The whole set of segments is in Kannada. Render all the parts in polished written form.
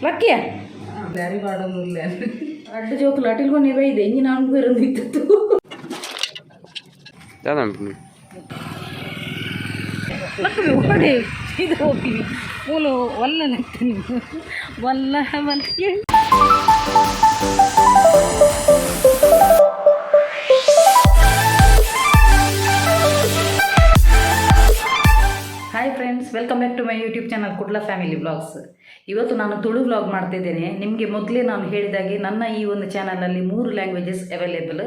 ಲಕ್ಕಿಯ ಬ್ಯಾರಿ ಬಾಡೋದಿಲ್ಲ ಅಡ್ಡ ಜೋಕುಲು ಅಟಿಲ್ಕೊಂಡು ಇದೆ ಇಂಜಿನ ಅನ್ಕು ಇರೋದಿತ್ತು ಓಡಿ ಇದು ಹೋಗ್ತೀನಿ ಮೂಲು ಒಲ್ಲ ನೆಕ್ತೀನಿ ಒಲ್ಲ ಮಲ್ಕಿ hi friends, welcome back to my YouTube channel Kudla family vlogs. ಇವತ್ತು ನಾನು ತುಳು ವ್ಲಾಗ್ ಮಾಡ್ತಿದ್ದೇನೆ. ನಿಮಗೆ ಮೊದಲೇ ನಾನು ಹೇಳಿದಾಗೆ ನನ್ನ ಈ ಒಂದು ಚಾನಲಲ್ಲಿ 3 languages available,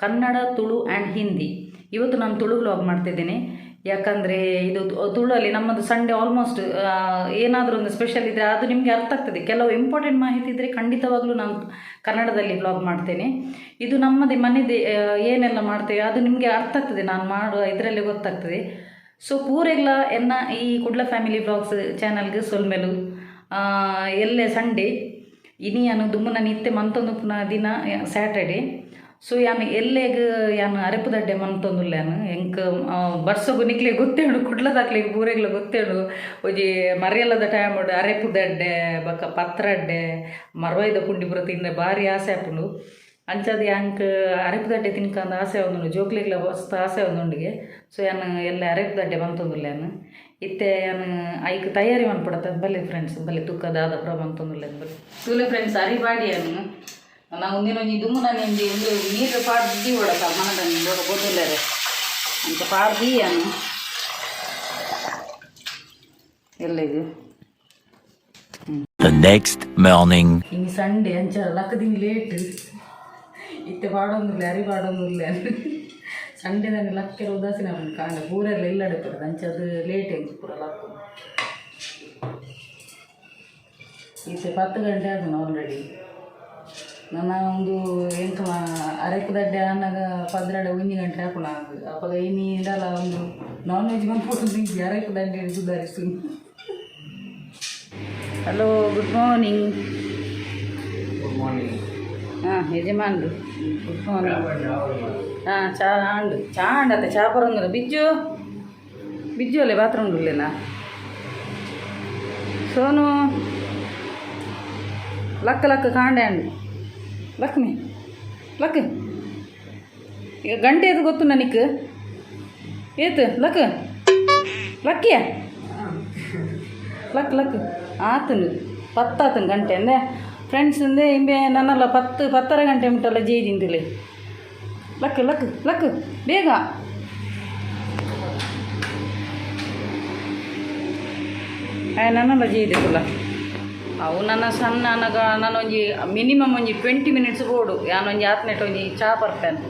Kannada, Tulu and Hindi. ಇವತ್ತು ನಾನು ತುಳು ವ್ಲಾಗ್ ಮಾಡ್ತಿದ್ದೇನೆ. ಯಾಕಂದರೆ ಇದು ತುಳುವಲ್ಲಿ ನಮ್ಮದು ಸಂಡೇ ಆಲ್ಮೋಸ್ಟ್ ಏನಾದರೂ ಒಂದು ಸ್ಪೆಷಲ್ ಇದ್ದರೆ ಅದು ನಿಮಗೆ ಅರ್ಥ ಆಗ್ತದೆ. ಕೆಲವು ಇಂಪಾರ್ಟೆಂಟ್ ಮಾಹಿತಿ ಇದ್ದರೆ ಖಂಡಿತವಾಗ್ಲೂ ನಾನು ಕನ್ನಡದಲ್ಲಿ ವ್ಲಾಗ್ ಮಾಡ್ತೇನೆ. ಇದು ನಮ್ಮದೇ ಮನೆಯದೇ ಏನೆಲ್ಲ ಮಾಡ್ತೇವೆ ಅದು ನಿಮಗೆ ಅರ್ಥ ಆಗ್ತದೆ, ನಾನು ಮಾಡುವ ಇದರಲ್ಲೇ ಗೊತ್ತಾಗ್ತದೆ. ಸೊ ಪೂರೆಲ್ಲ ಎನ್ನ ಈ ಕುಡ್ಲಾ ಫ್ಯಾಮಿಲಿ ವ್ಲಾಗ್ಸ್ ಚಾನಲ್ಗೆ ಸೊಲ್ಮೆಲು ಎಲ್ಲೇ ಸಂಡೇ ಇನಿಯಾನು ದುಮ್ಮನ ನಿತ್ಯ ಮಂತೊಂದು ದಿನ ಸ್ಯಾಟರ್ಡೇ. ಸೊ ಯಾನು ಎಲ್ಲೆಗೆ ಯಾನು ಅರೆಪುದಡ್ಡೆ ಮಂತೊಂದುಲ್ಲ ಯಾನು ಎಂಕ್ ಬರ್ಸಗು ನಿಕ್ಲೆ ಗೊತ್ತೇಳು ಕುಡ್ಲದಾಕ್ಲಿಗೆ ಪೂರೆಗ್ಲ ಗೊತ್ತೇಳು ಒಜಿ ಮರೆಯಲ್ಲದ ಟೈಮ್ ಅರೆಪುದಡ್ಡೆ ಬಕ್ಕ ಪತ್ರಡ್ಡೆ ಮರವೈದ ಪುಂಡಿ ಪುರ ತಿಂದ ಭಾರಿ ಆಸೆ ಆಪುಂಡು. ಅಂಚದು ಯಾಂಕ್ ಅರೆಪುದಡ್ಡೆ ತಿನ್ಕಂದು ಆಸೆ ಒಂದುಂಡು, ಜೋಕ್ಲಿಗ್ಲ ಹೊಸ್ತು ಆಸೆ ಒಂದುಂಡಿಗೆ. ಸೊ ಯಾನು ಎಲ್ಲ ಅರೆಪುದಡ್ಡೆ ಬಂತೊಂದುಲ್ಲ ಯಾನು ಇತ್ತೆ ಯಾನು ಐಕ್ ತಯಾರಿ ಮನ್ಪಡತ್ತ ಬಲ್ಲೆ ಫ್ರೆಂಡ್ಸ್, ಬಲ್ಲೆ ತುಕ್ಕದ ಆದಪ್ರ ಬಂತೊಂದುಲ್ಲ ಬಲ್ಲೆ ತೂಲೆ ಫ್ರೆಂಡ್ಸ್. ಅರಿಬಾಡಿ ಯಾನು ನಾವು ಒಂದಿನೊಂದು ದುಮ್ಮನ ನೆಂದಿ ಒಂದು ನೀರು ಪಾಡ್ದಿ ಓಡಕ ಮನದಲ್ಲಿ ಗೊತ್ತಿಲ್ಲರೆ ಅಂತ ಪಾಡ್ದಿ ಯಾನು ಎಲ್ಲ ಇದು ನೆಕ್ಸ್ಟ್ ಮಾರ್ನಿಂಗ್ ಹಿಂಗೆ ಸಂಡೇ ಅಂಚ ಲಕ್ಕದಿನ ಲೇಟ್ ಇತ್ತೆ ಪಾಡೊಂದಿಲ್ಲ ಅರಿ ಪಾಡೊಂದಿಲ್ಲ ಸಂಡೇದಾನೆ ಲಕ್ಕೆರ ಉದಾಸೀನ ಕಾಂಡ ಪೂರೆಲ್ಲ ಇಲ್ಲ ಅಡುತ್ತದೆ ಅಂಚದು ಲೇಟ್ ಹೆಂಗೆ ಪೂರ ಲಕ್ಕು ಇತ್ತೆ 10 ಗಂಟೆ ಆದನು ಆಲ್ರೆಡಿ. ನನ್ನ ಒಂದು ಎಂಕ ಅರೆಪುದಡ್ಡೆ ಅನ್ನಾಗ 10 ಗಂಟೆ ಹಾಕೋಣ ಅವಾಗ ಇನ್ನಿಂದಲ್ಲ ಒಂದು ನಾನ್ ವೆಜ್ ಬಂದ್ಬಿಟ್ಟು ಅರೆಪುದಡ್ಡೆ ಸುಧಾರಿಸ್ತು. Hello, good morning. Good morning. ಹಾಂ ಯಜಮಾನ್ರು ಗುಡ್ ಮಾರ್ನಿಂಗ್. ಹಾಂ ಚಾ ಆಂಡು ಚಾ ಆಂಡತ್ತೆ ಚಾ ಬರೋಂಗಿಲ್ಲ ಬಿಜ್ಜು ಬಿಜ್ಜು ಅಲ್ಲೇ ಬಾತ್ರೂಮ್ ಉಳ್ಳೇನಾ ಸೋನು ಲಕ್ಕ ಲಕ್ಕ ಕಾಂಡೆ ಅಂಡು ಲಕ್ಷ್ಮಿ ಲಕ್ ಈಗ ಗಂಟೆ ಅದು ಗೊತ್ತು ನನಗೆ ಏತು ಲಕ್ ಲಕ್ಕಿಯ ಲಕ್ ಲಕ್ ಆತನು 10 ಆತನು ಗಂಟೆ ಅಂದೆ ಫ್ರೆಂಡ್ಸ್ ಅಂದೆ ಇಂಬೆ ನನ್ನಲ್ಲ 10 ಗಂಟೆ ಉಂಟಲ್ಲ ಜೈದಿಂದಿಲ್ಲ ಲಕ್ ಲಕ್ ಲಕ್ ಬೇಗ ನನ್ನಲ್ಲ ಜೈದಿಲ್ಲ ಅವು ನನ್ನ ಸಣ್ಣ ನಾನೊಂಜಿ ಮಿನಿಮಮ್ ಒಂಜಿ 20 ಮಿನಿಟ್ಸ್ ಬೋಡು ಯಾನೊಂಜಿ ಆತ್ನೆಟ್ ಒಂಜಿ ಚಾ ಬರ್ಪೇನೆ.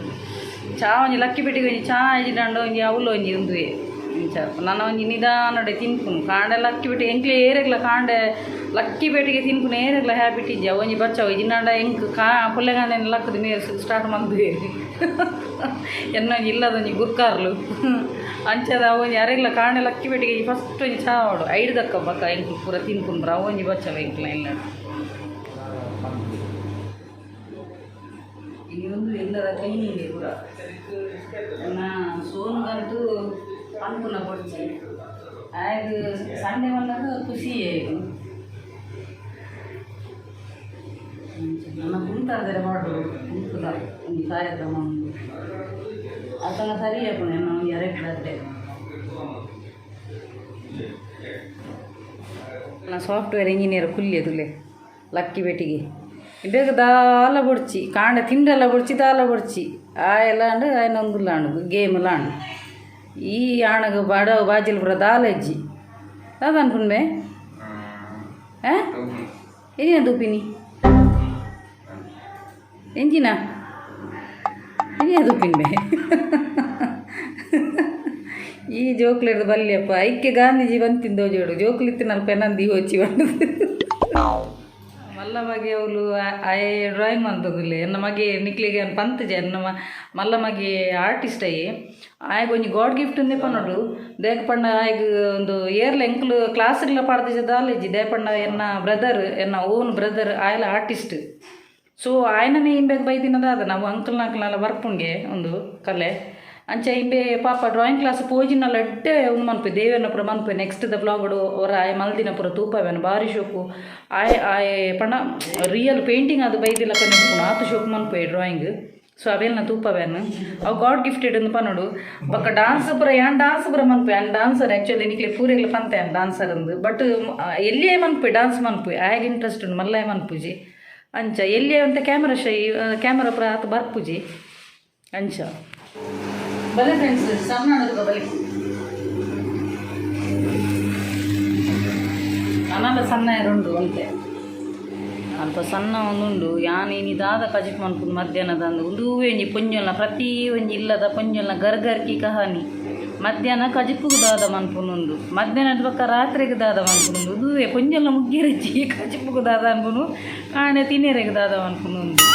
ಚಾ ಒಂಜಿ ಲಕ್ಕಿ ಪೆಟ್ಟಿಗೆ ಒಂಜಿ ಚಾ ಇಜಿಡಂಡು ಒಂಜಿ ಅವಳು ಒಂಜಿ ಉಂದುವೆ ಇಂಚ ನನ್ನ ಒಂಜಿ ನಿಧಾನಡೆ ತಿನ್ಪುನು ಕಾಂಡೆ ಲಕ್ಕಿ ಪೆಟ್ಟಿಗೆ ಎಂಕ್ಲೆ ಏರೆಗ್ಲ ಕಾಂಡೆ ಲಕ್ಕಿ ಪೆಟ್ಟಿಗೆ ತಿನ್ಪುನು ಏರೆಗ್ಲ ಹ್ಯಾಬಿಟ್ ಇಜ್ಜ ಒಂಜಿ ಬಚ್ಚವ ಇಜಿನಾಡ ಎಂಕ್ ಪುಲ್ಲೆಗಾಂಡೆ ಲಕ್ಕದ ಮೇಲೆ ಸ್ಟಾರ್ಟ್ ಮಾಡ್ದುವೆ ಎನ್ನೊಂಜಿ ಇಲ್ಲದೊಂಜಿ ಗುರ್ಕಾರ್ಲು ಅಂಚದ ಒಂಜಿ ಅರೆಗ್ಲ ಕಾಂಡೆ ಲಕ್ಕಿ ಪೆಟ್ಟಿಗೆ ಫಸ್ಟ್ ಒಂಜಿ ಚಾ ಆಡು 5 ದಕ್ಕ ಬಕ್ಕ ಎಂಕ್ಲು ಪೂರ ತಿನ್ಪುನ್ರ ಒಂಜಿ ಬಚ್ಚವ ಎಂಕ್ಲ ಇಲ್ಲ ಇನ್ನೊಂದು ಎಲ್ಲರ ಕ್ಲೀನಿಂಗ್ ಪೂರ ನಾ ಸೋನ್ಗಂತೂ ಅನ್ಪುನ ಕೊಡ್ಚಿ ಆಯ್ದು ಸಂಡೆ ಬಂದಾಗ ಖುಷಿಯೇ ಇದು ನನ್ನ ಕುಂತಾದರೆ ಮಾಡು ಕುಂತದ ಒಂದು ಕಾರ್ಯಕ್ರಮ ಒಂದು ಅದನ್ನ ಸರಿ ಹಾಕೋಣ ನಾವು ಎರಡೇ ನಾ ಸಾಫ್ಟ್ವೇರ್ ಇಂಜಿನಿಯರ್ ಕುಲ್ಲಿಯದುಲೆ ಲಕ್ಕಿ ಬೆಟ್ಟಿಗೆ ಬೇಗ ದಾಲ ಬೊಡ್ಚಿ ಕಾಂಡ ತಿಂಡೆಲ್ಲ ಬೊಡ್ಚಿ ದಾಲ ಬೊಡ್ಚಿ ಆ ಎಲ್ಲ ಅಂಡು ಆಯ್ನೊಂದುಲ್ಲ ಅಣ್ಣು ಗೇಮಲ್ಲ ಅಣ್ಣು ಈ ಆಣಗ ಬಡ ಬಾಜಿಲ್ ಬುಡ ದಾಲ ಅಜ್ಜಿ ಅದು ಅನ್ಕೊಂಡೆ ಏನ ದುಪ್ಪಿನಿ ಎಂಜಿನ ಏನ ದುಪ್ಪಿನ್ಬೆ ಈ ಜೋಕ್ಲೆಡ್ದು ಬಲ್ಯಪ್ಪ ಐಕ್ಯ ಗಾಂಧೀಜಿ ಬಂತಿಂದೋ ಜೋಡು ಜೋಕ್ಲಿತ್ತಿನಲ್ಲಿ ಪೆನಂದಿ ಹೋಚಿ ಬಂದು ಮಲ್ಲ ಮಗೆ ಅವಳು ಡ್ರಾಯಿಂಗ್ ಮಂತದಿಲ್ಲ ಎನ್ನ ಮಗೆ ನಿಕ್ಲಿಗೆ ಪಂತಜೆ ಎನ್ನ ಮಲ್ಲ ಮಗೆ ಆರ್ಟಿಸ್ಟ್ ಅಯ್ಯಿ ಆಯ್ಗ ಒಂಜಿ ಗಾಡ್ ಗಿಫ್ಟ್ ಉಂದೆ ಪನ್ನೋಡು ದೇಕ ಪಂಡ ಆಯ್ಗ ಒಂದು ಏರ್ಲ ಎಂಕ್ಲು ಕ್ಲಾಸ್ಗ್ಲ ಪಾಡ್ದಿಜ ದಾಲೇಜಿ ದೇ ಪಂಡ ಎನ್ನ ಬ್ರದರ್ ಎನ್ನ ಓನ್ ಬ್ರದರ್ ಆಯ್ಲ ಆರ್ಟಿಸ್ಟ್. ಸೊ ಆಯ್ನನೇ ಹಿಂಬೇಕು ಬೈದಿನದಾದ ನಾವು ಅಂಕಲ್ನಾಕ್ಲೆಲ್ಲ ಬರ್ಪುಂಗೆ ಒಂದು ಕಲೆ ಅಂಚ ಇಂಬೆ ಪಾಪ ಡ್ರಾಯಿಂಗ್ ಕ್ಲಾಸ್ ಪೋಜಿನಲ್ಲ ಎಡ್ಡೆ ಒಂದು ಮನ್ಪೆ ದೇವನ ಪುರ ಮನ್ಪೆ ನೆಕ್ಸ್ಟ್ ದ ಬ್ಲಾಗ್ಡು ಅವರ ಆಯ್ ಮಲ್ದಿನ ಪುರ ತೂಪವೇನು ಭಾರಿ ಶೋಕು ಆಯ್ ಪಣ ರಿಯಲ್ ಪೇಂಟಿಂಗ್ ಅದು ಬೈದಿಲ್ಲ ಕಣ್ಣು ಆತು ಶೋಕು ಮನ್ಪೆ ಡ್ರಾಯಿಂಗ್ ಸೊ ಅವೆಲ್ಲ ತೂಪವೇನು ಅವು ಗಾಡ್ ಗಿಫ್ಟೆಡ್ ಅಂತ ಪನ್ನೋಡು ಬೊಕ್ಕ ಡಾನ್ಸ್ ಪುರ ಯಾನ್ ಡಾನ್ಸ್ ಪುರ ಮನ್ಪೆ ಆ್ಯಂಡ್ ಡಾನ್ಸರ್ ಆ್ಯಕ್ಚುಲಿ ನಿಕ್ಲೆ ಪೂರೆಗ್ಲ ಪಂತೆ ಆ್ಯಂಡ್ ಡಾನ್ಸರ್ ಅಂದು ಬಟ್ ಎಲ್ಲಿಯೇ ಮನ್ಪೆ ಡಾನ್ಸ್ ಮನ್ಪೆ ಆಗ ಇಂಟ್ರೆಸ್ಟ್ ಉಂಡು ಮಲ್ಲ ಮನ್ಪುಜಿ ಅಂಚ ಎಲ್ಲಿಯೇ ಅಂತ ಕ್ಯಾಮರಾ ಪುರ ಆತು ಬರ್ಪುಜಿ ಅಂಚ ಬಲೆ ಫ್ರೆಂಡ್ಸ್ ಸಣ್ಣ ಬಲೆ ಅನಲ್ಲ ಸಣ್ಣ ಎರಡು ಅಂತೆ ಅಲ್ಪ ಸಣ್ಣ ಒಂದುಂಡು ಯಾನೇನಿದಾದ ಕಜಿಪ್ ಮನ್ಪುಂಡು ಮಧ್ಯಾಹ್ನದ ಅಂದು ಒಂದು ಒಂಜಿ ಪೊಂಜಲ್ನ ಪ್ರತಿ ಒಂಜಿ ಇಲ್ಲದ ಪೊಂಜಲ್ನ ಗರ್ಗರ್ಕಿ ಕಹಾನಿ ಮಧ್ಯಾಹ್ನ ಕಜಿಪ್ಪುಗೂ ದಾದ ಮನ್ಪುನುಂಡು ಮಧ್ಯಾಹ್ನದ ಪಕ್ಕ ರಾತ್ರಿಗೆ ದಾದ ಮನ್ಪುನುಂಡು ಉದುವೆ ಪೊಂಜಲ್ನ ಮುಗ್ಗಿರಜ್ಜಿ ಕಜಿಪ್ಪುಗೂ ದಾದ ಅನ್ಪುನು ಕಾಣೆ ತಿನ್ನೆರೆಗೆ ದಾದ ಮನ್ಪುನುಂಡು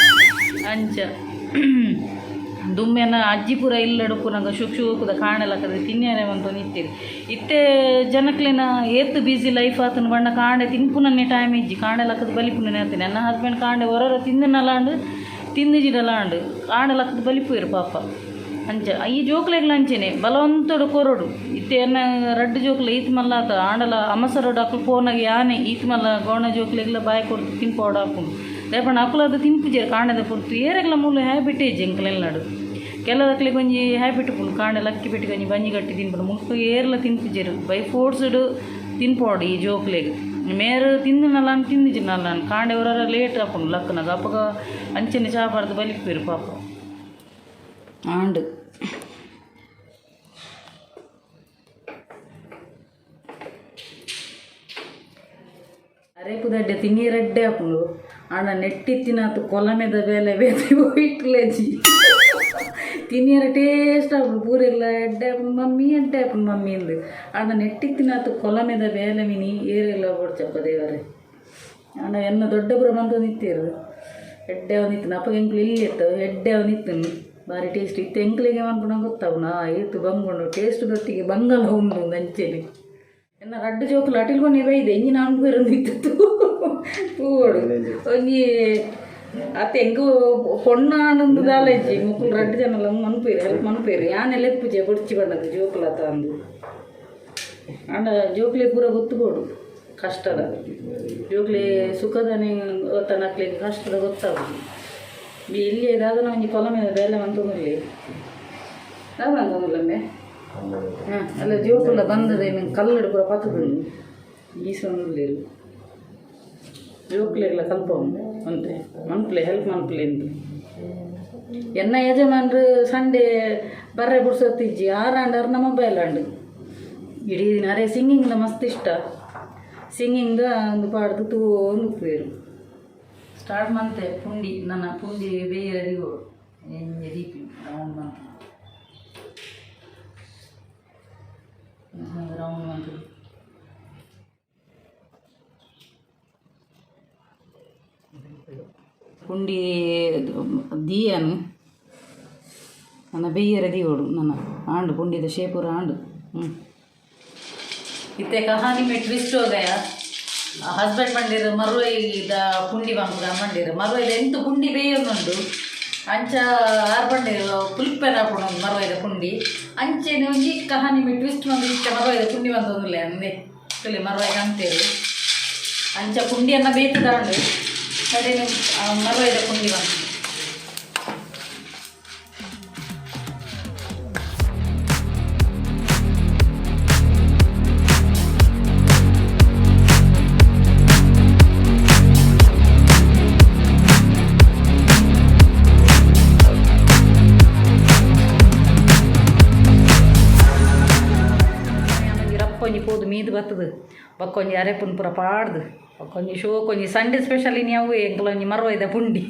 ಅಂಚ ದುಮ್ಮೆನ ಅಜ್ಜಿ ಪೂರ ಇಲ್ಲಡು ಪುನಗ ಶುಕ್ಶೂಕುದ ಕಾಣಲಕ್ಕದ ತಿನ್ನೇನೆ ಅಂತ ನಿಂತೀರಿ ಇತ್ತೆ ಜನಕ್ಲಿನ ಏತು ಬ್ಯುಸಿ ಲೈಫ್ ಆತನ ಬಣ್ಣ ಕಾಂಡೆ ತಿನ್ಪುನನ್ನೇ ಟೈಮ್ ಇಜ್ಜಿ ಕಾಣಲಕ್ಕದ ಬಲಿಪುನೇ ಹೇಳ್ತೀನಿ ನನ್ನ ಹಸ್ಬೆಂಡ್ ಕಾಂಡೆ ಹೊರ ತಿಂದನಲಾಂಡು ತಿಂದಿಜಿಡಲಾಂಡು ಕಾಣಲಕ್ಕದ ಬಲಿಪುಯಿರು ಪಾಪ ಅಂಚ ಈ ಜೋಕ್ಲೆಗ್ಲ ಅಂಚೆನೆ ಬಲವಂತಡು ಕೊರಡು ಇತ್ತೆ ಎನ್ನ ರಡ್ಡು ಜೋಕ್ಲೆ ಈತ್ ಮಲ್ಲ ಆತ ಆಂಡಲ ಅಮಸರೋಡು ಅಕ್ಲು ಫೋನಾಗಿ ಯಾನೆ ಈತ್ ಮಲ್ಲ ಗೋಣ ಜೋಕ್ಲೆಗ್ಲ ಬಾಯಿ ಕೊಡ್ತು ತಿನ್ಪೋಡು ಹಾಕೊಂಡು ರೇಪಣ್ಣ ಅಕ್ಲದು ತಿನ್ಪುಜೇರು ಕಾಂಡದ ಕೊಡ್ತು ಏರೆಗ್ಲ ಮೂಲ ಹ್ಯಾಬಿಟ್ ಏಜ್ ಎಂಕ್ಲೆಲ್ಲಾಡು ಕೆಲದಕ್ಲೆ ಕೊಂಚಿ ಹ್ಯಾಬಿಟ್ ಪುಂಡು ಕಾಂಡೆಲ್ಲ ಅಕ್ಕಿ ಬಿಟ್ಟು ಕೊಂಚಿ ಬಂಜಿ ಗಟ್ಟಿ ತಿನ್ಪುಡು ಮುಲ್ಪ ಏರ್ಲ ತಿನ್ಪುಜೇರು ಬೈ ಫೋರ್ಸ್ಡ್ ತಿನ್ಪೋಡು ಈ ಜೋಕ್ಲೆಗ್ ಮೇರು ತಿಂದಿನಲ್ಲ ತಿಂದಿಜಿನಲ್ಲ ಕಾಂಡೆ ಹೊರ ಲೇಟ್ ಹಾಕೊಂಡು ಲಕ್ಕನಾಗ ಅಪ್ಪಗ ಅಂಚನೆ ಚಾಪಾಡ್ದು ಬಲಿಕ್ಬೇರು ಪಾಪ ಆಂಡು ಅರೇಪುದಡ್ಡೆ ತಿನ್ನೀರಡ್ಡೆ ಹಾಕೊಂಡು ಆಂಡ ನೆಟ್ಟಿತ್ತಿನಾತು ಕೊಲಮೆದ ಬೇಲೆ ಬೇತಿ ಹೋಯ್ಟ್ಲೇಜಿ ತಿನ್ನೀರ ಟೇಸ್ಟ್ ಹಾಕೊಂಡು ಪೂರೆಲ್ಲ ಎಡ್ಡೆ ಹಾಕೊಂಡು ಮಮ್ಮಿ ಎಡ್ಡೆ ಹಾಕೊಂಡು ಮಮ್ಮಿ ಅಂದು ಆಂಡ ನೆಟ್ಟಿತ್ತಿನಾತು ಕೊಲಮೆದ ಬೇಲೆ ಮಿನಿ ಏರೆಲ್ಲ ಓಡ್ಚಪ್ಪ ದೇವರೇ ಆಂಡ ಎನ್ನ ದೊಡ್ಡ ಪುರ ಬಂದು ನಿಂತೀರು ಎಡ್ಡೆ ಅವನಿತ್ತು ಅಪ್ಪ ಎಂಕ್ಲು ಇಲ್ಲಿ ಇತ್ತು ಎಡ್ಡೆ ಅವನಿತ್ತನು ಭಾರಿ ಟೇಸ್ಟ್ ಇತ್ತು ಎಂಕ್ಲಿಗೆ ಅನ್ಕೊಂಡು ಗೊತ್ತಾವು ಏತು ಬಂಗೊಂಡು ಟೇಸ್ಟ್ ದೊತ್ತಿಗೆ ಬಂಗಲ್ಲ ಉಂಡು ಅಂಚೆಲಿ ಎನ್ನ ರಡ್ಡು ಜೋಕುಲು ಅಟಿಲ್ಕೊಂಡು ಬೈದೆ ಎಂಜಿ ನಾನು ಬೇರೊಂದಿತ್ತು ತೂಡು ಒಂಜಿ ಅತ್ತ ಹೆಂಗು ಪೊಣ್ಣಾನೊಂದು ದಾಲಜ್ಜಿ ಮುಕ್ಕಳು ರಡ್ಡು ಜನಲ್ಲ ಮನ್ಪೇರು ಹೆಲ್ಪ್ ಮನ್ಪೇರು ಯಾನೆಲ್ಲ ಎಪ್ಪುಜೆ ಬೊಡ್ಚಿ ಬಂದದ್ದು ಜೋಕುಲತ ಅಂದು ಆಂಡ ಜೋಕ್ಲೆ ಪೂರ ಗೊತ್ತುಬೋಡು ಕಷ್ಟದ ಜೋಕ್ಲೆ ಸುಖದನೆ ಗೊತ್ತನಕ್ಲಿಗೆ ಕಷ್ಟದ ಗೊತ್ತಾಗೋದು ಇಲ್ಲಿ ಏದಾದ ಒಂಜಿ ಕೊಲ ಮೇಲೆ ಬೇಲೆ ಅಂತಂದಿಲ್ಲ ಅಂತಂದಿಲ್ಲಮ್ಮೆ ಹಾಂ ಅಲ್ಲ ಜೋಕುಲ್ಲ ಬಂದದೆ ನಂಗೆ ಕಲ್ಲಡು ಪೂರ ಪತ್ತದು ಗೀಸೊಂದಿಲ್ಲ ಜೋಕ್ಲೆಗ್ಲ ಕಲ್ಪ ಅಂತೆ ಮನ್ಪ್ಲೆ ಹೆಲ್ಪ್ ಮನ್ಪ್ಲೆ ಅಂತ ಎನ್ನ ಯಜಮಾನ್ರು ಸಂಡೇ ಬರ್ರೆ ಬಿಡ್ಸೋತಿಜ್ಜಿ ಆರಾಂಡರ್ ನಮ್ಮ ಮೊಬೈಲ್ ಆಂಡು ಇಡೀ ದಿನ ಅರೆ ಸಿಂಗಿಂಗ್ದ ಮಸ್ತ್ ಇಷ್ಟ ಸಿಂಗಿಂಗ್ದ ಒಂದು ಪಾಡ್ದು ತೂ ಒಂದು ಉಪ್ಪೇರು ಸ್ಟಾರ್ಟ್ ಮಂತೆ ಪುಂಡಿ ನನ್ನ ಪುಂಡಿ ಬೇರೆ ಅರಿವು ಎಂಜೆ ದೀಪಿ ರೌಂಡ್ ಮಂತ್ ರೌಂಡ್ ಮಂತ್ ಪುಂಡಿ ದೀಯನು ನನ್ನ ಬೇಯರೆ ದೀವೋಡು ನನ್ನ ಆಂಡು ಪುಂಡಿದ ಶೇಪುರ ಆಂಡು ಇತ್ತೆ ಕಹಾನಿ ಮೇ ಟ್ವಿಸ್ಟ್ ಹೋಗಯ ಹಸ್ಬೆಂಡ್ ಬಂದಿರು ಮರುವೈದ ಪುಂಡಿ ಬಂದಿರು ಮರುವೈದ ಎಂಟು ಪುಂಡಿ ಬೇಯೊಂದುಂಡು ಅಂಚ ಆರು ಬಂದಿರು ಪುಲ್ಪೆನ ಹಾಕೊಂಡು ಮರುವೈದ ಪುಂಡಿ ಅಂಚೆನೆ ಒಂಜಿ ಕಹಾನಿ ಮೇ ಟ್ವಿಸ್ಟ್ ಬಂದು ಇಷ್ಟ ಮರುವೈದ ಪುಂಡಿ ಬಂದೊಂದಿಲ್ಲ ಅಂದೆ ಕಲಿ ಮರುವೈದ ಅಂತೇಳಿ ಅಂಚ ಪುಂಡಿಯನ್ನು ಬೇಯ್ತದಾಂಡು ಕಡೆ ಮರುವೈದ ಪುಂಡಿ ಬಂದು ಒಂಜಿ ಪೋದು ಮೀದು ಬರ್ತದೆ ಬಕ್ಕೊಂಜಿ ಅರೆಪುನ್ ಪೂರ ಪಾಡ್ದು ಬಕ್ಕೊಂಜಿ ಶೋಕೊಂಜಿ ಸಂಡೆ ಸ್ಪೆಷಲ್ ಇನ್ಯಾವು ಎಂಕಲೊಂಜಿ ಮರುವೈದ ಪುಂಡಿ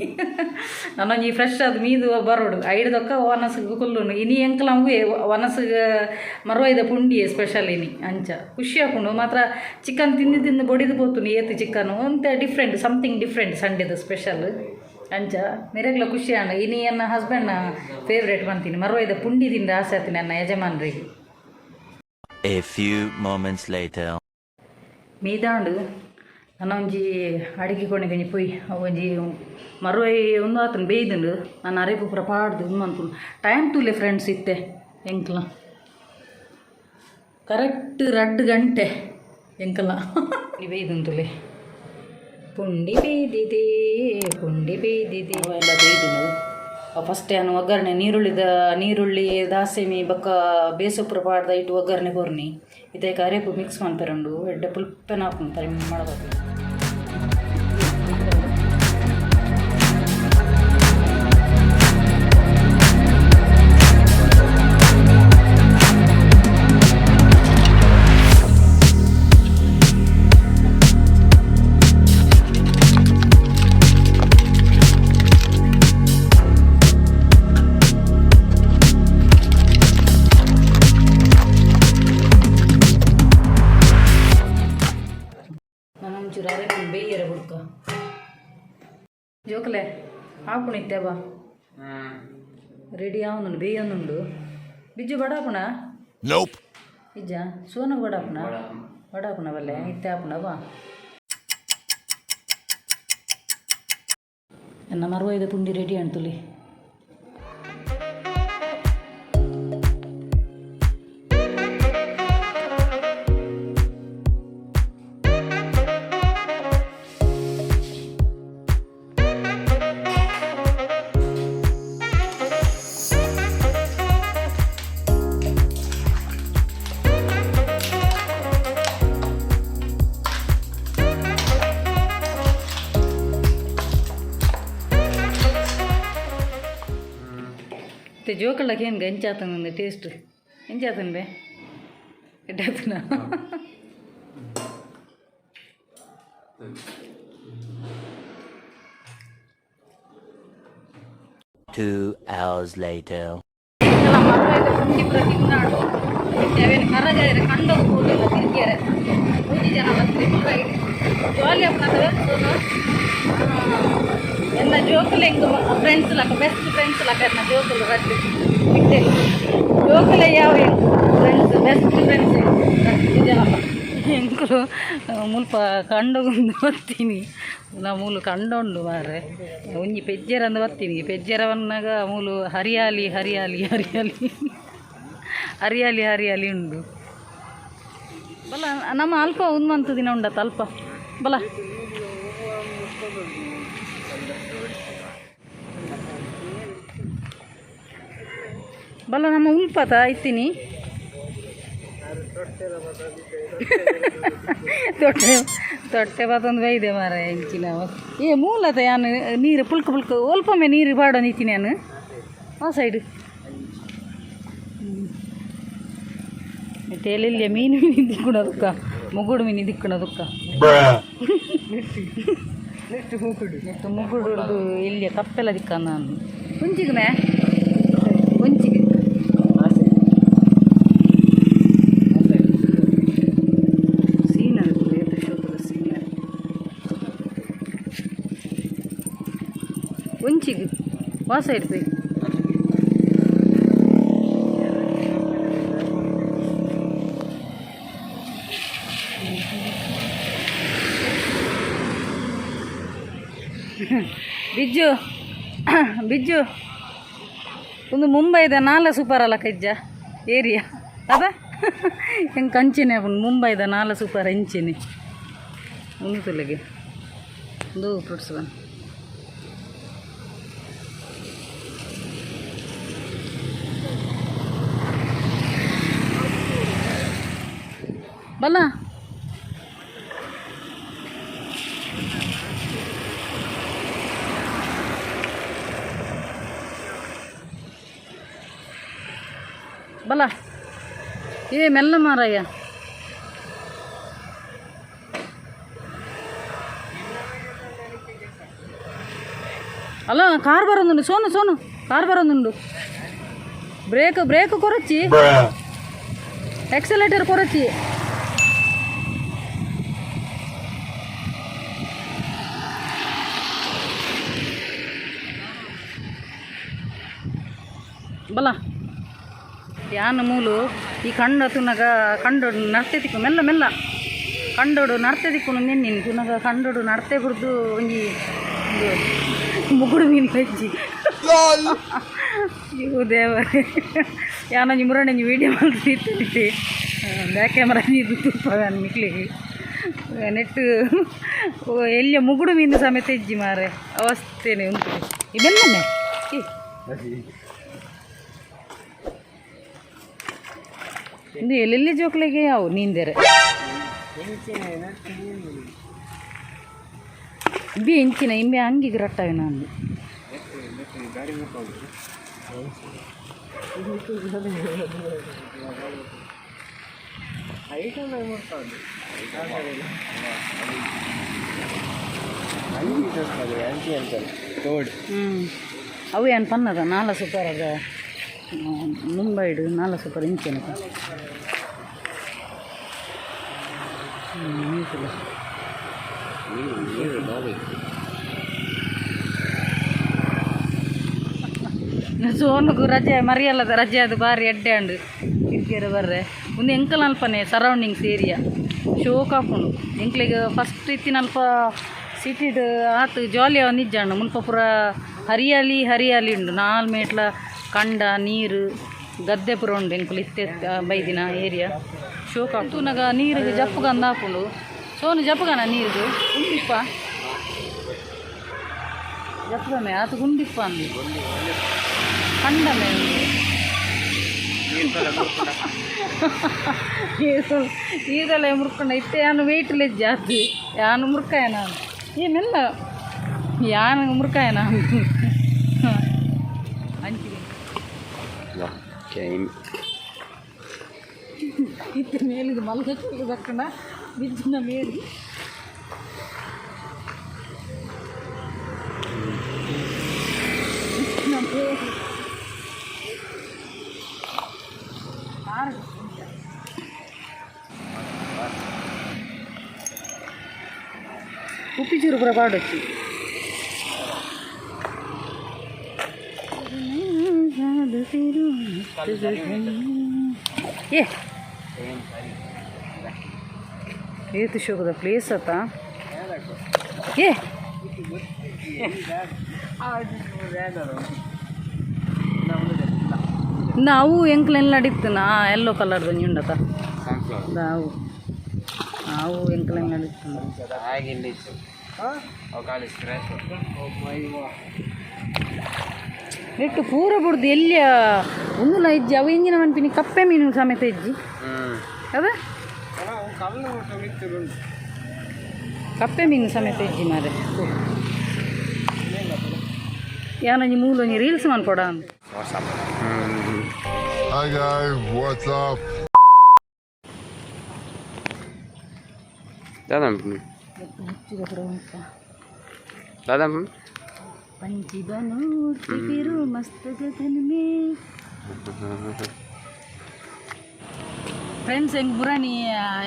ನಾನೊಂಜಿ ಫ್ರೆಶ್ ಅದು ಮೀದು ಬರೋಡು ಐಡ್ದೊಕ್ಕ ವನಸ್ಗೆ ಕುಲ್ಲುನು ಇನಿ ಎಂಕಲಂಗೂ ವನಸ್ಗೆ ಮರುವೈದ ಪುಂಡಿ ಸ್ಪೆಷಲ್ ಇನಿ ಅಂಚ ಖುಷಿ ಹಾಕೊಂಡು ಮಾತ್ರ ಚಿಕನ್ ತಿಂದು ಬೊಡಿದು ಬೋತು ಏತು ಚಿಕನು ಅಂತ ಡಿಫ್ರೆಂಟ್ ಸಮಥಿಂಗ್ ಡಿಫ್ರೆಂಟ್ ಸಂಡೇದು ಸ್ಪೆಷಲ್ ಅಂಚ ನಿರಗ್ಲ ಖುಷಿ ಅಣ್ಣ ಇನಿ ನನ್ನ ಹಸ್ಬೆಂಡ್ನ ಫೇವ್ರೇಟ್ ಬಂತೀನಿ ಮರುವೈದ ಪುಂಡಿ ತಿಂದು ಆಸೆ ಆತೀನಿ ನನ್ನ ಯಜಮಾನ್ರಿಗೆ. A few moments later. ಮೀದಾಂಡು ನನ್ನ ಒಂಜಿ ಅಡಿಗೆ ಕೊನೆಗೆ ಪೊಯ್ ಒಂಜಿ ಮರುವೈ ಒಂದು ಆತನ ಬೇಯ್ದುಂಡು ನಾನು ಅರೆಪು ಪೂರ ಪಾಡ್ದು ಅನ್ಕೊಂಡು ಟೈಮ್ ತೂಲೆ ಫ್ರೆಂಡ್ಸ್ ಇತ್ತೆ ಎಂಕಲ ಕರೆಕ್ಟ್ 2 ಗಂಟೆ ಎಂಕಲ ಬೇಯ್ದುಂತುಲೆ ಪುಂಡಿ ಬೇಯ್ದಿದೆ ಅವೆಲ್ಲ ಬೇಯ್ದು ಫಸ್ಟ್ ಏನು ಒಗ್ಗರಣೆ ನೀರುಳ್ಳಿ ದಾಸೆಮಿ ಬೊಕ್ಕ ಬೇಸೊಪ್ಪು ಪಾಡ್ದ ಇಟ್ಟು ಒಗ್ಗರಣೆ ಕೊರ್ನಿ ಇದಕ್ಕೆ ಅರೆಪು ಮಿಕ್ಸ್ ಮಾಡ್ತಾರಂಡು ಎಡ್ಡೆ ಪುಲ್ಪೆನ ಹಾಕ್ತಾರೆ ಮಾಡಬೇಕು. ಒಂಚೂರು ಅರೆಪು ಬೇಯ್ಯರ ಹುಡ್ಕ ಜೋಕಲೆ ಹಾಪುಣಿತ್ತೆ ಬಾ ರೆಡಿ ಅವನು ಬೇಯೋನುಂಡು ಬಿಜ್ಜು ಬಡಾಪುಣ ಇಜ್ಜ ಸೋನ ಬಡಾಪುಣ ಬಲ್ಲೆ ಇತ್ತೆ ಆಪುಣ ಬಾ ಎನ್ನ ಮರುವೈದ ಪುಂಡಿ ರೆಡಿ ಅಂಟುಲಿ ಜೋಕಳ್ಳಕ್ಕೆ ಏನು ಎಂಚಾತನ ಟೇಸ್ಟ್ ಎಂಚಾತನ ಬೇ ಎಡ್ಡಾತನ 2 hours later. ಕರಗಾದ್ರೆ ಕಂಡೋಗ್ಬೋದಿಲ್ಲ ತಿರ್ಗಿಯಾರೆ ಮೂರು ಜನ ಬರ್ತೀವಿ ಜಾಲಿ ಆಗ್ತದೆ ಎಲ್ಲ ಜೋಕಲ್ ಹೆಂಗೆ ಫ್ರೆಂಡ್ಸ್ ಲಾಕ ಬೆಸ್ಟ್ ಫ್ರೆಂಡ್ಸ್ ಲಾಕ ನಾ ಜೋಕಲ್ ರಡ್ಡು ಇಟ್ಟೆ ಜೋಕಲ್ ಯಾವ ಫ್ರೆಂಡ್ಸ್ ಬೆಸ್ಟ್ ಫ್ರೆಂಡ್ಸ್ ಇದೆಯಲ್ಲಪ್ಪ ಹೆಂಗರು ಮುಲ್ಪ ಕಂಡೋಗೊಂಡು ಬರ್ತೀನಿ ನಾ ಮೂಲು ಕಂಡೊಂಡು ಮಾರ್ರೆ ಒಂಜಿ ಪೆಜ್ಜರ ಅಂದು ಬರ್ತೀನಿ ಪೆಜ್ಜರವನ್ನಾಗ ಮೂಲು ಹರಿಯಾಲಿ ಉಂಡು ಬಲ ನಮ್ಮ ಅಲ್ಪ ಉನ್ಮಂತು ದಿನ ಉಂಡತ್ತ ಅಲ್ಪ ಬಲ ಬಲ್ಲ ನಮ್ಮ ಉಲ್ಪತ ಇತ್ತೀನಿ ತೊಟ್ಟೆ ಬತ್ತೊಂದು ಬೈದೆ ಮಾರ ಇಂಚಿನ ಮೂಲತ ಯಾನು ನೀರು ಪುಲ್ಕ ಒಲ್ಪೊಮ್ಮೆ ನೀರು ಬಾಡೋ ನಿಂತೀನಿ ನಾನು ಆ ಸೈಡ್ ತೇಲಿಲ್ಲ ಮೀನು ದಿಕ್ಕುಣದಕ್ಕ ಮುಗುಡು ಮೀನು ದಿಕ್ಕುಣದಕ್ಕ ಮುಗುಡು ಇಲ್ಲಿ ಕಪ್ಪೆಲ್ಲ ದಿಕ್ಕ ನಾನು ಕುಂಚಿಗೆ ಮೇ ಕುಂಚಿಗೆ ಒಂಚಿಗೆ ವಾಸ ಇರ್ತದೆ ಬಿಜ್ಜು ಒಂದು ಮುಂಬೈದ ನಾಲ ಸೂಪರ್ ಅಲ್ಲ ಕಜ್ಜ ಏರಿಯಾ ಅದ ಹೆಂಗೆ ಕಂಚಿನೇ ಮುಂಬೈದ ನಾಲ ಸೂಪರ್ ಹೆಂಚಿನಿ ಉಂಟುಲೆಗೆ ಒಂದು ಫ್ರೂಟ್ಸ್ ಬನ್ ಬಲ್ಲ ಬಲ ಮೆಲ್ಲ ಮಾರಯ್ಯ ಅಲ್ಲ ಕಾರ್ ಬರೋದುಂಡು ಸೋನು ಕಾರ್ ಬರೋದುಂಡು ಬ್ರೇಕ್ ಕೊರಚಿ ಎಕ್ಸಲೇಟರ್ ಕೊರಚಿ ಬಲ ಯಾನು ಮೂಲು ಈ ಕಂಡ ತುನಗ ಕಂಡೋಡು ನಡ್ತೆ ತಿಕ್ಕು ಮೆಲ್ಲ ಕಂಡೋಡು ನಡ್ತೆ ತಿಕ್ಕು ನೆನ್ನಿನ ತುನಗ ಕಂಡೋಡು ನಡ್ತೆ ಹುರಿದು ಒಂಜಿ ಮುಗುಡು ಮೀನು ಹೆಜ್ಜಿ ಇವು ದೇವರೇ ಯಾನಂಜಿ ಮುರಣಂಜಿ ವೀಡಿಯೋ ಮಾಡ್ತಿರ್ತೀನಿ ಬ್ಯಾಕ್ ಕ್ಯಾಮ್ರಾ ಇದು ತುಪ್ಪ ನಿಕ್ಲಿಗೆ ನೆಟ್ಟು ಎಲ್ಲಿಯ ಮುಗುಡು ಮೀನು ಸಮೇತ ಇಜ್ಜಿ ಮಾರೆ ಅವಸ್ಥೆನೆ ಉಂಟು ಇದೆಲ್ಲನೆ ಇದು ಎಲ್ಲೆಲ್ಲಿ ಜೋಕ್ಲಿಗೆ ಯಾವ ನೀಂದರೆ ಇಂಬಿ ಹೆಂಚಿನ ಇಂಬೆ ಹಂಗಿಗೆ ರಟ್ಟಾವೆ ನಾನು ಅವು ಏನು ಪನ್ನದ ನಾಲ ಸೂಪರ್ ಅದ ಮುಂಬೈಡು ನಾಲ ಸೂಪರ್ ಇಂಚೆನ ಸೋನುಗು ರಜೆ ಮರಿಯಲ್ಲದ ರಜೆ ಅದು ಬಾರಿ ಎಡ್ಡೆ ಅಂಡು ಕಿರಿಕಿರಿ ಬರ್ರೆ ಒಂದು ಎಂಕಲ್ ಅಲ್ಪನೆ ಸರೌಂಡಿಂಗ್ಸ್ ಏರಿಯಾ ಶೋಕ್ ಹಾಕೊಂಡು ಎಂಕ್ಲಿಗೆ ಫಸ್ಟ್ ಇತ್ತಿನ ಅಲ್ಪ ಸಿಟಿಡ್ ಆತು ಜಾಲಿ ಅವ ನಿಜ್ಜಾಂಡು ಮುಲ್ಪ ಪೂರ ಹರಿಯಾಲಿ ಉಂಡು 4 ಮೇಟ್ಲ ಕಂಡ ನೀರು ಗದ್ದೆ ಪುರ ಉಂಡು ಎಂಕುಲು ಇತ್ತೆ ಬೈದಿನ ಏರಿಯಾ ಶೋಕ್ ಹಾಕ್ತು ನಗ ನೀರಿಗೆ ಜಪ್ಪಗಂದು ಹಾಕೊಂಡು ಸೋನು ಜಪ್ಪಗನ ನೀರಿಗೆ ಉಂಡಿಪ್ಪ ಜಪ್ಪಗಮೆ ಆತು ಗುಂಡಿಪ್ಪ ಅಂದು ಕಂಡಮೆ ಈದೆಲ್ಲ ಮುರ್ಕೊಂಡ ಇತ್ತೆ ಯಾನು ವೆಯ್ಟ್ ಲೆಜ್ಜೆ ಆತು ಯಾನು ಮುರ್ಕಾಯ ನಾನು ಏನೆಲ್ಲ ಯಾನು ಮುರ್ಕಾಯ ನಾನು ಹಂಚಿಗೆ ಇತ್ತೆ ಮೇಲಿದು ಮಲ್ಗಕ್ಕೆ ದಕ್ಕಣ ಬಿದ್ದಿನ ಮೇಲಿ ಉಪ್ಪಿಚೂರು ಪುರ ಪಾಡೊಚ್ಚಿ ಏತು ಶೋಕದ ಪ್ಲೇಸ್ ಅತ್ತ ಏ ನಾವು ಎಂಕ್ಲೆಲ್ಲ ನಡೀತನ ಎಲ್ಲೋ ಕಲರ್ದು ಉಂಡತ ನಾವು ಎಂಕ್ಲೆಲ್ಲ ನಡೀತನ ನೆಟ್ಟು ಪೂರ ಬಿಡ್ದು ಎಲ್ಲಿಯ ಒಂದು ಇಜ್ಜಿ ಅವು ಇಂಜಿನ ಮನ್ಪಿನಿ ಕಪ್ಪೆ ಮೀನು ಸಮೇತ ಇಜ್ಜಿ ಅದ ಕಪ್ಪೆ ಮೀನು ಸಮೇತ ಇಜ್ಜಿ ಮಾರೆ ಯಾನಂಜಿ ಮೂಲೊಂಜಿ ರೀಲ್ಸ್ ಮಾಡ್ಕೊಡ ಅಂತ Hi guys, what's up? दादा पंची बनूर फिरू मस्त गगन में ಫ್ರೆಂಡ್ಸ್ ಹೆಂಗೆ ಬುರಾನಿ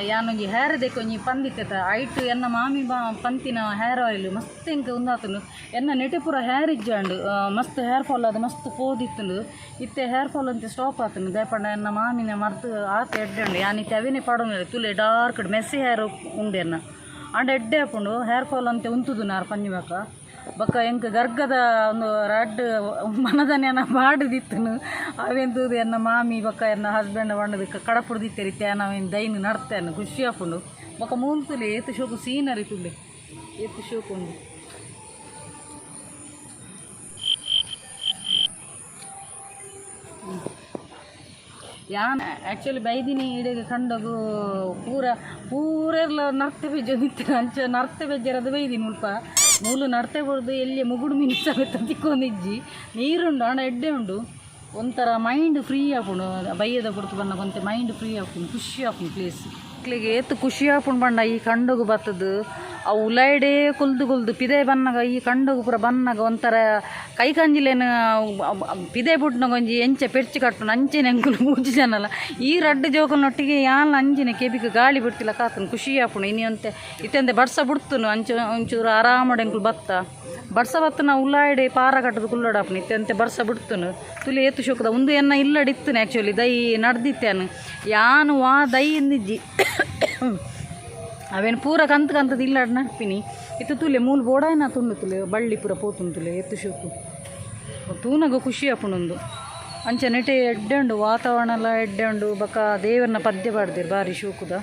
ಯಾನೊಂಜಿ ಹೇರ್ ದೇಕೊಂಜಿ ಪಂದಿತ್ತ ಐಟ್ ಎನ್ನ ಮಾಮಿ ಪಂತಿನ ಹೇರ್ ಆಯಿಲ್ ಮಸ್ತ್ ಹೆಂಗೆ ಉಂದಾತನು ಎನ್ನ ನೆಟೆ ಪೂರ ಹೇರ್ ಇಜ್ಜಾಂಡು ಮಸ್ತ್ ಹೇರ್ ಫಾಲ್ ಅದು ಮಸ್ತ್ ಪೋದಿತ್ತಂಡು ಇತ್ತೆ ಹೇರ್ ಫಾಲ್ ಅಂತ ಸ್ಟಾಪ್ ಆತನು ದೇಪಂಡ ಎನ್ನ ಮಾಮಿನ ಮರ್ತು ಆತ ಎಡ್ಡೆ ಯಾನಿತ್ತೆ ಅವೇನೇ ಪಾಡೋಣ ತುಲೆ ಡಾರ್ಕ್ ಮೆಸ್ಸಿ ಹೇರ್ ಉಂಡು ಎನ್ನ ಅಂಡ ಎಡ್ಡೆ ಹಾಕೊಂಡು ಹೇರ್ ಫಾಲ್ ಅಂತ ಉಂತುದು ನಾರು ಪಂಜಿಬೇಕ ಬಕ್ಕ ಎಂಕ ಗರ್ಗದ ಒಂದು ರಡ್ ಮನದನ್ಯನ ಬಾಡದಿತ್ತನು ಅವೆಂತದು ಎನ್ನ ಮಾಮಿ ಬಕ್ಕ ಎನ್ನ ಹಸ್ಬೆಂಡ್ ಬಂಡದಕ್ಕೆ ಕಡಪುಡ್ದಿತ್ತೇರಿತ್ತೆ ನಾವೇನು ದೈನು ನಡ್ತೇನೆ ಖುಷಿ ಹಾಕೊಂಡು ಬಕ್ಕ ಮೂಲ್ತುಲೆ ಏತು ಶೋಕು ಸೀನರಿ ತುಲೆ ಏತು ಶೋಕೊಂಡು ಯಾನ್ ಆ್ಯಕ್ಚುಲಿ ಬೈದಿನಿ ಇಡೆಗೆ ಕಂಡೋಗು ಪೂರೆಲ್ಲ ನರ್ತೆ ಬೆಜ್ಜ ನಿಂತಿನ ಅಂಚ ನರ್ತೆ ಬೆಜ್ಜರದು ಬೈದಿನಿ ಉಲ್ಪ ಮೂಲು ನರ್ತೆ ಹೊಡೆದು ಎಲ್ಲಿ ಮುಗುಡು ಮೀನು ಸಮೇತ ತಿಕ್ಕೊಂಡಿಜ್ಜಿ ನೀರುಂಡು ಹಣ ಎಡ್ಡೆ ಉಂಡು ಒಂಥರ ಮೈಂಡ್ ಫ್ರೀ ಹಾಕೊಂಡು ಬೈಯದ ಕೊಡ್ತು ಬಣ್ಣ ಕೊಂತೆ ಮೈಂಡ್ ಫ್ರೀ ಹಾಕೊಂಡು ಖುಷಿ ಹಾಕೊಂಡು ಪ್ಲೇಸ್ ಮಕ್ಳಿಗೆ ಏತು ಖುಷಿ ಹಾಕೊಂಡು ಬಣ್ಣ ಈ ಕಂಡೋಗು ಬತ್ತದು ಆ ಉಲೈಡೇ ಕುಲ್ದು ಪಿದೆ ಬನ್ನಾಗ ಈ ಕಂಡೋಗು ಪೂರ ಬನ್ನಾಗ ಒಂಥರ ಕೈ ಕಂಜಿಲೇನು ಪಿದೆ ಬುಡ್ನಗೊಂಜಿ ಎಂಚೆ ಪೆರ್ಚಿ ಕಟ್ಟು ಅಂಚೆನೆ ಅಂಕುಲು ಮೂಜಿ ಜನಲ್ಲ ಈ ರಡ್ಡು ಜೋಕನೊಟ್ಟಿಗೆ ಯಾನ್ ಅಂಜಿನ ಕೆಬಿಗೆ ಗಾಳಿ ಬಿಡ್ತಿಲ್ಲ ಕಾತನು ಖುಷಿ ಹಾಕೊಂಡು ಇನ್ನಂತೆ ಇತ್ತಂತೆ ಬಡ್ಸ ಬಿಡ್ತನು ಒಂಚೂರು ಆರಾಮಡೆ ಅಂಕುಲು ಬತ್ತ ಬಡ್ಸ ಬತ್ತನ ಉಲ್ಲಾಡಿ ಪಾರ ಕಟ್ಟದು ಕುಲ್ಲಡಾಪನ ಇತ್ತಂತೆ ಬರ್ಸ ಬಿಡ್ತನು ತುಲಿ ಏತು ಶೋಕದ ಒಂದು ಎನ್ನ ಇಲ್ಲಡಿತ್ತನು ಆ್ಯಕ್ಚುಲಿ ದೈ ನಡ್ದಿತ್ತೇನು ಯಾನು ವಾ ದೈ ಎಂದಿಜ್ಜಿ ಅವೇನು ಪೂರ ಕಂತದ್ದು ಇಲ್ಲಾಡ್ ನಡ್ಪಿನಿ ಇತ್ತು ತುಲೆ ಮೂಲು ಬೋಡಾಯನ ತುಂಡು ತುಲೆ ಬಳ್ಳಿ ಪೂರ ಪೋತುಂದು ತುಲೆ ಎತ್ತು ಶೋಕು ತೂನಗ ಖುಷಿ ಹಾಕೊಂಡೊಂದು ಅಂಚೆ ನೆಟೆ ಎಡ್ಡೆ ಉಂಡು ವಾತಾವರಣ ಎಲ್ಲ ಎಡ್ಡೆ ಉಂಡು ಬೊಕ ದೇವರನ್ನ ಪದ್ಯ ಪಾಡ್ದಿರು ಬಾರಿ ಶೂಕುದ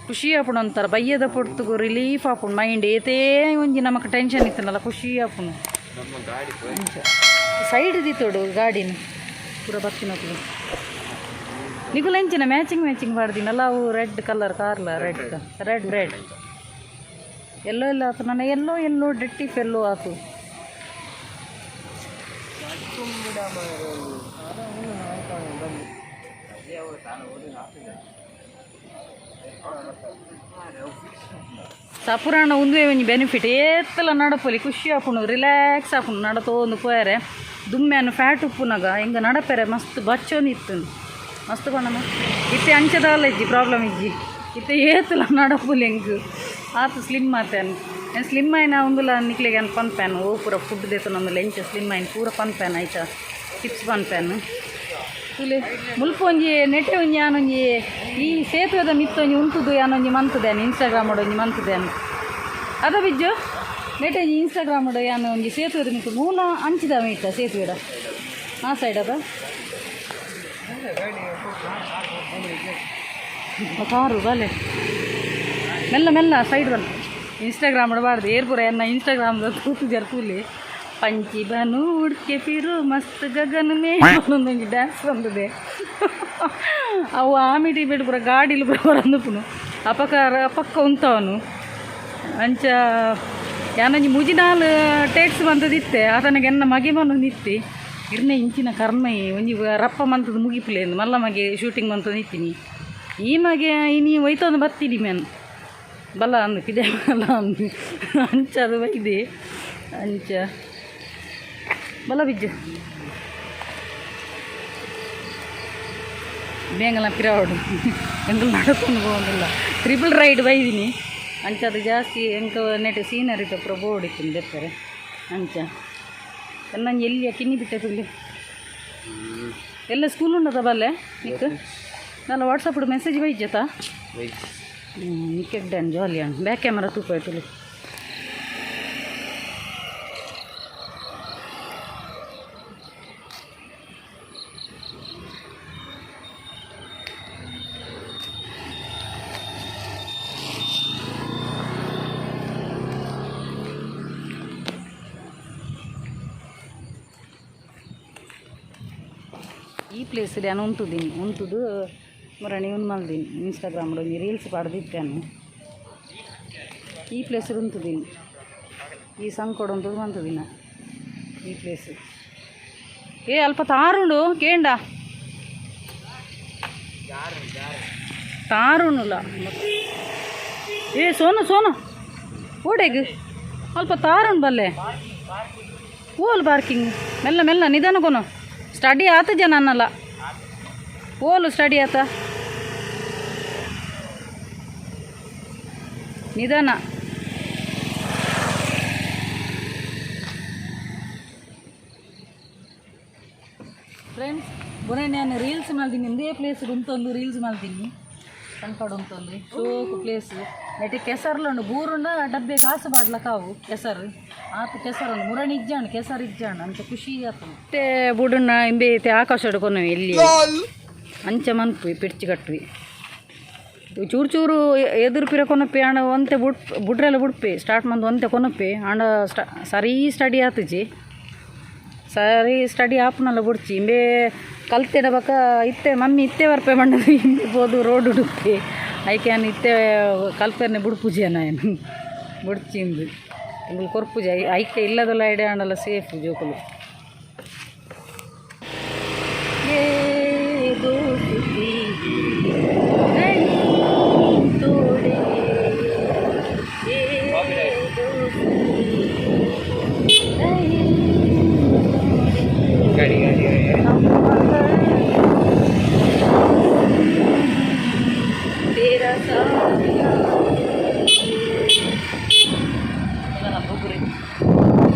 ಖುಷಿ ಆಪುಂಡು ಅಂತಾರ ಬಯ್ಯದ ಪೊರ್ತುಗು ರಿಲೀಫ್ ಆಪುಂಡು ಮೈಂಡ್ ಏತೇ ಒಂಜಿ ನಮಕ್ ಟೆನ್ಷನ್ ಇತ್ತನಲ್ಲ ಖುಷಿ ಆಪುಂಡು ಅಂಚ ಸೈಡ್ ದಿತ್ತೋಡು ಗಾಡಿನ ಪೂರ ಬತ್ತಿನಕ್ಲು ನಿಗುಲ ಎಂಚಿನ ಮ್ಯಾಚಿಂಗ್ ಪಾಡ್ದಿನಲ್ಲ ಅವು ರೆಡ್ ಕಲರ್ ಕಾರ್ಲ ರೆಡ್ ಎಲ್ಲೋ ಎಲ್ಲ ಆತು ನನ್ನ ಎಲ್ಲೋ ಡೆಟ್ಟಿಫ್ ಎಲ್ಲೋ ಆತು ಸಪುರಾಣ ಒಂದೇ ಒಂಜಿ ಬೆನಿಫಿಟ್ ಏತ್ತಲ ನಡಪೊಲಿ ಖುಷಿ ಆಪುಂಡು ರಿಲ್ಯಾಕ್ಸ್ ಆಪುಂಡು ನಡತೋಂದು ಪೋಯರೆ ದುಮ್ಮೆಯನ್ನು ಫ್ಯಾಟ್ ಉಪ್ಪುನಾಗ ಹಿಂಗೆ ನಡಪೆರೆ ಮಸ್ತ್ ಬಚ್ಚೋನು ಇತ್ತು ಮಸ್ತ್ ಬಣ್ಣ ಇತ್ತೆ ಅಂಚದಲ್ಲ ಇಜ್ಜಿ ಪ್ರಾಬ್ಲಮ್ ಇಜ್ಜಿ ಇತ್ತೆ ಏತಲ ನಡಪುಲಿ ಹೆಂಗೆ ಆತು ಸ್ಲಿಮ್ ಆತೇನು ಸ್ಲಿಮ್ ಆಯ್ನ ಒಂದುಲ ನಿಕ್ಲಿಗೆ ಅನ್ ಪನ್ಪ್ಯಾನ್ ಓ ಪೂರ ಫುಡ್ ದೇತು ನಮ್ಮಲ್ಲಿ ಎಂಚ ಸ್ಲಿಮ್ ಆಯ್ನ ಪೂರ ಪನ್ಪ್ಯಾನ್ ಆಯ್ತಾ ಟಿಪ್ಸ್ ಪನ್ಪ್ಯಾನ್ ಇಲ್ಲಿ ಮುಲ್ಪ ಒಂಜಿ ನೆಟ್ಟೆ ಒಂಜಿ ಯಾನೊಂಜಿ ಈ ಸೇತುವೆದ ಮಿತ್ತೊಂಜಿ ಉಂಟುದು ಯಾನೊಂಜಿ ಮಂತದೇನು ಇನ್ಸ್ಟಾಗ್ರಾಮ್ ಒಂಜಿ ಮಂತದೇನು ಅದ ಬಿಜ್ಜು ನೆಟ್ಟೆ ಇನ್ಸ್ಟಾಗ್ರಾಮ್ ಯಾನು ಒಂಜಿ ಸೇತುವೆದ ಮಿತ್ತು ಮೂಲ ಅಂಚಿದ ಮೀಟ ಸೇತುವೆಡ ಆ ಸೈಡ್ ಅದ ಕಾರು ಬಲೆ ಮೆಲ್ಲ ಸೈಡ್ ಬಲ್ಲ ಇನ್ಸ್ಟಾಗ್ರಾಮ್ ಬಾರ್ದು ಏರ್ಪುರ ಎನ್ನ ಇನ್ಸ್ಟಾಗ್ರಾಮ್ದ ತೂತು ಜರ್ಕೂಲಿ पंची बनू उड़ के फिरू मस्त गगन में ಒಂದೊಂದು ಡ್ಯಾನ್ಸ್ ಬಂದಿದೆ ಅವು ಆಮಿಟಿ ಬಿಟ್ಟು ಪೂರ ಗಾಡಿಲಿ ಬರಂದುಪುನು ಅಪಕ್ಕ ಉಂತವನು ಅಂಚ ಯಾನಂಜಿ ಮುಜಿನಾಲ್ ಟೇಕ್ಸ್ ಬಂದದಿತ್ತೆ ಆತನಿಗೆ ಎನ್ನ ಮಗೆ ಬಂದಿತ್ತಿ ಇರ್ನೆ ಇಂಚಿನ ಕರ್ಮೈ ಒಂಜಿ ರಪ್ಪ ಮಂತದ ಮುಗಿಪ್ಲೇನು ಮಲ್ಲ ಮಗೆ ಶೂಟಿಂಗ್ ಮಂತ ನಿತ್ತೀನಿ ಈ ಮಗೆ ನೀ ಒಯ್ತೊಂದು ಬತ್ತೀನಿ ಮೆನ್ ಬಲ್ಲ ಅಂದು ಪಿದೆ ಬಲ್ಲ ಅಂದು ಅಂಚ ಅದು ಒಯ್ದೆ ಅಂಚ ಬಲ ಬಿಜ್ಜು ಬೇಂಗಲ ಪಿರಾವಡು ಎಂಗಲ್ ನಡ್ಕೊಂಡು ಹೋಗೋದಿಲ್ಲ ಟ್ರಿಬಲ್ ರೈಡ್ ಬೈದಿನಿ ಅಂಚ ಅದು ಜಾಸ್ತಿ ಎಂಕ ನೆಟ್ ಸೀನರಿ ತಪ್ಪು ಬೋರ್ಡ್ ಇತ್ತು ಬೆತ್ತಾರೆ ಅಂಚ ನಂಗೆ ಎಲ್ಲಿಯ ಕಿನ್ನಿ ಬಿಟ್ಟೆ ತುಲ್ಲಿ ಎಲ್ಲ ಸ್ಕೂಲ್ ಉಂಡದ ಬಲ್ಲೆ ನಿಕ್ಕ ನಾನು ವಾಟ್ಸಪ್ ಮೆಸೇಜ್ ಬೈಜತಾ ನಿಕ್ಕೆಡ್ಡೆ ಜಾಲಿ ಅಣ್ಣ ಬ್ಯಾಕ್ ಕ್ಯಾಮರಾ ತೂಕ ಆಯ್ತು ಈ ಪ್ಲೇಸ್ ನಾನು ಉಂಟುದು ಮರಣಿ ಒಂದು ಮಲ್ದೀನಿ ಇನ್ಸ್ಟಾಗ್ರಾಮ್లో ಒಂದು ರೀಲ್ಸ್ ಪಡೆದಿತ್ತೇನು ಈ ಪ್ಲೇಸ್ ಉಂಟುದೀನಿ ಈ ಸಂಕೋಡ ಉಂಟು ಬಂತದಿನ ಈ ಪ್ಲೇಸ್ ಏ ಅಲ್ಪ ತಾರುಂಡು ಕೇಂಡ ತಾರುಣುಲ್ಲ ಏ ಸೋನು ಓಡೆಗ್ ಅಲ್ಪ ತಾರುಣ್ ಬಲ್ಲೆ ಓಲ್ ಪಾರ್ಕಿಂಗ್ ಮೆಲ್ಲ ನಿಧಾನ ಕೊನು ಸ್ಟಡಿ ಆತ ಜನ ಅನ್ನಲ್ಲ ಓಲು ಸ್ಟಡಿ ಆತ ನಿಧಾನ ಫ್ರೆಂಡ್ಸ್ ಬೊನೆ ನಾನು ರೀಲ್ಸ್ ಮಾಡ್ತೀನಿ ಇಂದೇ ಪ್ಲೇಸ್ ಉಂಟೊಂದು ರೀಲ್ಸ್ ಮಾಡ್ತೀನಿ ಕನ್ಕಾಡು ಉಂಟೊಂದು ಶೋಕು ಪ್ಲೇಸ್ ನೆಟ್ಟಿ ಕೆಸರ್ಲುಂಡು ಬೂರುಂಡ ಡಬ್ಬೆ ಕಾಸು ಪಾಡ್ಲಕ್ಕಾವು ಕೆಸರು ಆತ ಕೆಸರುಂಡು ಮುರಣಿ ಇಜ್ಜಾಣ ಕೆಸರು ಇಜ್ಜಾಣ ಅಂತ ಖುಷಿ ಆತು ಮತ್ತೆ ಬುಡನ್ನ ಇಂಬೆ ಆಕಾಶ ಹಿಡ್ಕೊನವಿ ಎಲ್ಲಿ ಅಂಚೆ ಮನ್ಪು ಪಿಡ್ಚಿ ಕಟ್ವಿ ಚೂರು ಎದುರು ಪಿರ ಕೊನಪ್ಪೆ ಆಂಡ ಒಂತೆ ಬುಡ್ರೆಲ್ಲ ಬುಡ್ಪೆ ಸ್ಟಾರ್ಟ್ ಮಂದು ಒಂತೆ ಕೊನಪ್ಪೆ ಆಂಡ ಸರಿ ಸ್ಟಡಿ ಆತುಜಿ ಸರಿ ಸ್ಟಡಿ ಆಪುನಲ್ಲ ಬುಡ್ಚಿ ಇಂಬೆ ಕಲ್ತೆಡ ಬಕ ಇತ್ತೆ ಮಮ್ಮಿ ಇತ್ತೆ ಬರ್ಪೆ ಮಂಡದು ಹಿಂದೆ ಬೋದು ರೋಡ್ ಉಡುಪೆ ಐಕ್ಯಾನ್ ಇತ್ತೆ ಕಲ್ಪೆರ್ನೆ ಬುಡ್ಪುಜಿ ಏನು ಬುಡ್ಚಿಂದು ಇಂದು ಕೊರ್ಪುಜಿ ಐಕೆ ಇಲ್ಲದಲ್ಲ ಐಡೆ ಆಂಡಲ್ಲ ಸೇಫ್ ಜೋಕುಲು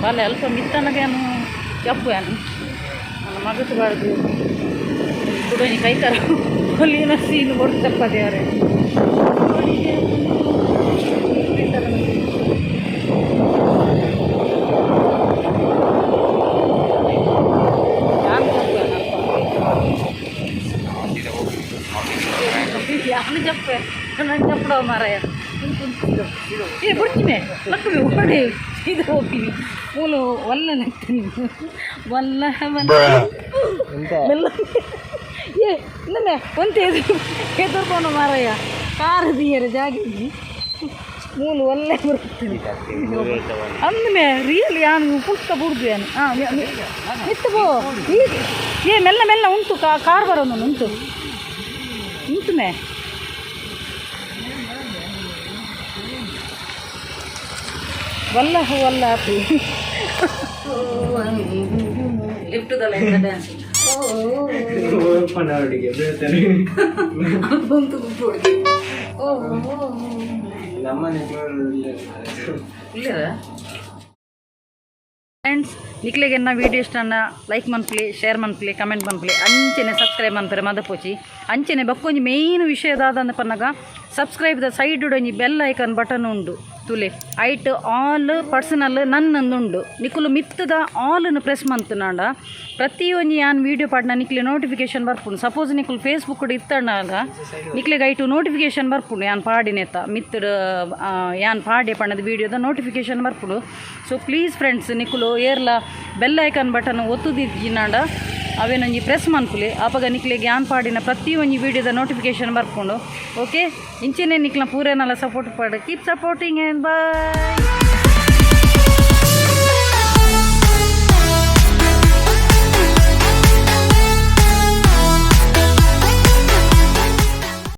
ಬಾಲೆ ಅಲ್ಪ ಮಿತ್ತನಗೇನು ಕೆಪ್ಪು ಏನು ನನ್ನ ಮಗತ್ತು ಬಾರ್ದು ಕುಡೋನಿ ಕೈತಾರ ಕೊಲ್ಲಿನ ಸೀನು ಕೊಡ್ತಪ್ಪದೆ ಯಾರೇ ನಾನು ಕೆಪ್ಪು ಬರೋ ಮಾರಾಯ ಏ ಬಿಡ್ತೀನಿ ಲಕ್ಷ್ಮಿ ಹೊಡೆ ಇದು ಹೋಗ್ತೀನಿ ಮೂಲು ಒಲ್ಲ ನೆಕ್ತೀನಿ ಒಲ್ಲ ಮೆಲ್ಲ ಏ ಇನ್ನೊಮ್ಮೆ ಒಂತೆ ಎದುರ್ಕೊಂಡು ಮಾರಾಯ ಕಾರು ದಿಯರ ಜಾಗಿದ್ದಿ ಮೂಲು ಒಳ್ಳೆ ಬರ್ತೀನಿ ಅಂದಮೇ ರಿಯಲ್ ಯಾನು ಪುಸ್ತಕ ಬಿಡ್ದು ಏನು ಹಾಂ ಮಿತ್ತು ಬೋ ಏ ಮೆಲ್ಲ ಮೆಲ್ಲ ಉಂಟು ಕಾರ್ ಬರೋನು ಉಂಟು ಮೇ ವಲ್ಲ ವಲ್ಲ ಲಿಫ್ಟ್ದಲ್ಲ ಡ್ಯಾನ್ಸ್ ಫ್ರೆಂಡ್ಸ್ ನಿಕ್ಲೆಗೆ ನನ್ನ ವೀಡಿಯೋ ಇಷ್ಟನ್ನ ಲೈಕ್ ಮನ್ಪಲಿ ಶೇರ್ ಮನ್ಪಲಿ ಕಮೆಂಟ್ ಮನ್ಪಲಿ ಅಂಚೆನೆ ಸಬ್ಸ್ಕ್ರೈಬ್ ಮನ್ಪರೆ ಮದಪೋಚಿ ಅಂಚೆನೆ ಬಕ್ಕೊಂಜಿ ಮೇಯ್ನ್ ವಿಷಯದಾದಂದು ಪನ್ನಗ ಸಬ್ಸ್ಕ್ರೈಬ್ದ ಸೈಡ್ ಒಂಜಿ ಬೆಲ್ ಐಕನ್ ಬಟನ್ ಉಂಡು ತುಲೆ ಐಟ್ ಆಲ್ ಪರ್ಸನಲ್ ನನ್ನೊಂದುಂಡು ನಿಕುಲು ಮಿತ್ತದ ಆಲ್ನು ಪ್ರೆಸ್ ಮಂತುನಾಂಡ ಪ್ರತಿಯೊಂದು ಯಾನ್ ವೀಡಿಯೋ ಪಾಡ್ನ ನಿಕ್ಲೆ ನೋಟಿಫಿಕೇಶನ್ ಬರ್ಪುಂಡು ಸಪೋಸ್ ನಿಕುಲು ಫೇಸ್ಬುಕ್ ಇತ್ತಂಡಾಗ ನಿಕ್ಲೆಗೆ ಐಟು ನೋಟಿಫಿಕೇಶನ್ ಬರ್ಪುಂಡು ಯಾನ್ ಪಾಡಿನೆತ್ತ ಮಿತ್ತದ ಯಾನ್ ಪಾಡೆ ಪಣ್ಣದ ವೀಡಿಯೋದ ನೋಟಿಫಿಕೇಶನ್ ಬರ್ಪುಡು ಸೊ ಪ್ಲೀಸ್ ಫ್ರೆಂಡ್ಸ್ ನಿಕುಲು ಏರ್ಲ ಬೆಲ್ ಐಕನ್ ಬಟನ್ ಒತ್ತುದಿಜ್ಜಿನಾಂಡ ಅವೇನೊಂಜಿ ಪ್ರೆಸ್ ಮನ್ಪುಲೆ ಆಪಗ ನಿಕ್ಲೆಗೆ ಯಾನ್ ಪಾಡಿನ ಪ್ರತಿಯೊಂದು ವೀಡಿಯೋದ ನೋಟಿಫಿಕೇಶನ್ ಬರ್ಕೊಂಡು ಓಕೆ ಇಂಚೆನೆ ನಿಕ್ಲ ಪೂರೇನಲ್ಲ ಸಪೋರ್ಟ್ ಪಾಡು ಕೀಪ್ ಸಪೋರ್ಟಿಂಗ್ ಆ್ಯಂಡ್ ಬಾಯ್.